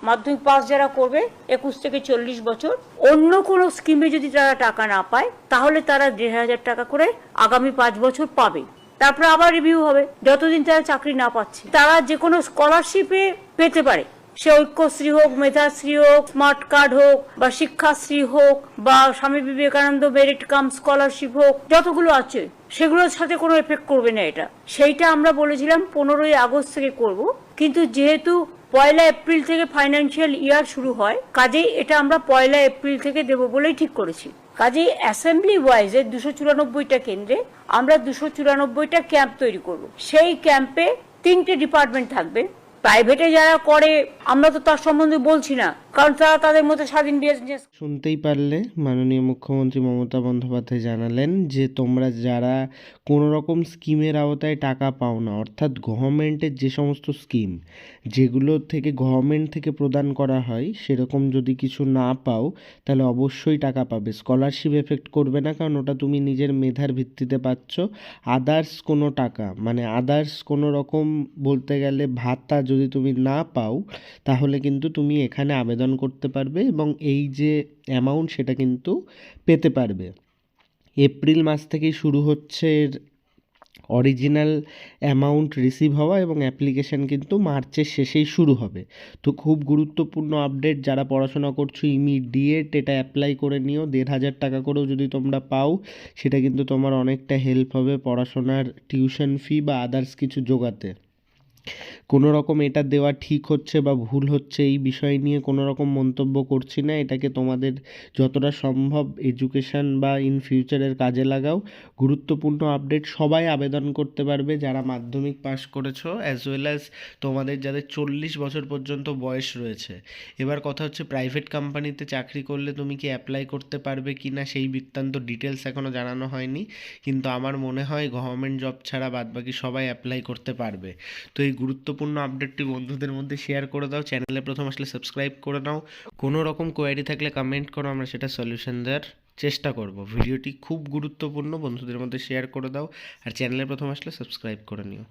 মাধ্যমিক পাস যারা করবে 21 থেকে 40 বছর, অন্য কোনো স্কিমে যদি তারা টাকা না পায় তাহলে তারা 1,500 টাকা করে আগামী 5 বছর পাবে। তারপরে আবার রিভিউ হবে, যতদিন তারা চাকরি না পাচ্ছে। তারা যে কোনো স্কলারশিপে পেতে পারে, সে ঐক্যশ্রী হোক, মেধাশ্রী হোক, স্মার্ট কার্ড হোক, বা শিক্ষাশ্রী হোক, বা Swami Vivekananda merit cum scholarship হোক, যতগুলো আছে সেগুলোর সাথে কোনো এফেক্ট করবে না এটা। সেইটা আমরা বলেছিলাম 15ই আগস্ট থেকে করব, কিন্তু যেহেতু 1 এপ্রিল থেকে ফাইন্যান্সিয়াল ইয়ার শুরু হয়, কাজেই এটা আমরা 1 এপ্রিল থেকে দেব বলেই ঠিক করেছি। কাজেই অ্যাসেম্বলি ওয়াইজে 294টা কেন্দ্রে আমরা 294টা ক্যাম্প তৈরি করব। সেই ক্যাম্পে 3টে ডিপার্টমেন্ট থাকবে। প্রাইভেটে যারা করে আমরা তো তার সম্বন্ধে বলছি না, কারণ তারা তাদের মতো স্বাধীন বিজনেস। শুনতেই পারলে মাননীয় মুখ্যমন্ত্রী মমতা বন্দ্যোপাধ্যায় জানালেন যে তোমরা যারা কোনো রকম স্কিমের আওতায় টাকা পাও না, অর্থাৎ গভর্নমেন্টের যে সমস্ত স্কিম যেগুলো থেকে গভর্নমেন্ট থেকে প্রদান করা হয় সেরকম যদি কিছু না পাও তাহলে অবশ্যই টাকা পাবে। স্কলারশিপ এফেক্ট করবে না, কারণ ওটা তুমি নিজের মেধার ভিত্তিতে পাচ্ছ। আদার্স কোনো টাকা মানে আদার্স কোনো রকম বলতে গেলে ভাতা যদি তুমি না পাও তাহলে কিন্তু তুমি এখানে আবেদন করতে পারবে এবং এই যে অ্যামাউন্ট সেটা কিন্তু পেতে পারবে। এপ্রিল মাস থেকেই শুরু হচ্ছে এর অরিজিনাল অ্যামাউন্ট রিসিভ হওয়া এবং অ্যাপ্লিকেশান কিন্তু মার্চের শেষেই শুরু হবে। তো খুব গুরুত্বপূর্ণ আপডেট, যারা পড়াশোনা করছো ইমিডিয়েট এটা অ্যাপ্লাই করে নিও। 1,500 টাকা করেও যদি তোমরা পাও সেটা কিন্তু তোমার অনেকটা হেল্প হবে পড়াশোনার টিউশন ফি বা আদার্স কিছু জোগাতে। কোনো রকম এটা দেওয়া ঠিক হচ্ছে বা ভুল হচ্ছে এই বিষয় নিয়ে কোনো রকম মন্তব্য করছি না। এটাকে তোমাদের যতটা সম্ভব এডুকেশন বা ইন ফিউচারের কাজে লাগাও। গুরুত্বপূর্ণ আপডেট, সবাই আবেদন করতে পারবে যারা মাধ্যমিক পাস করেছো, অ্যাজ ওয়েল অ্যাজ তোমাদের যাদের 40 বছর পর্যন্ত বয়স রয়েছে। এবার কথা হচ্ছে প্রাইভেট কোম্পানিতে চাকরি করলে তুমি কি অ্যাপ্লাই করতে পারবে কি না সেই বৃত্তান্ত ডিটেলস এখনও জানানো হয়নি, কিন্তু আমার মনে হয় গভর্নমেন্ট জব ছাড়া বাদবাকি সবাই অ্যাপ্লাই করতে পারবে। তো এই গুরুত্বপূর্ণ আপডেটটি বন্ধুদের মধ্যে শেয়ার করে দাও। চ্যানেলে প্রথম আসলে সাবস্ক্রাইব করে নাও। কোনো রকম কোয়ারি থাকলে কমেন্ট করো, আমরা সেটা সলিউশন দেওয়ার চেষ্টা করব। ভিডিওটি খুব গুরুত্বপূর্ণ, বন্ধুদের মধ্যে শেয়ার করে দাও আর চ্যানেলে প্রথম আসলে সাবস্ক্রাইব করে নিও।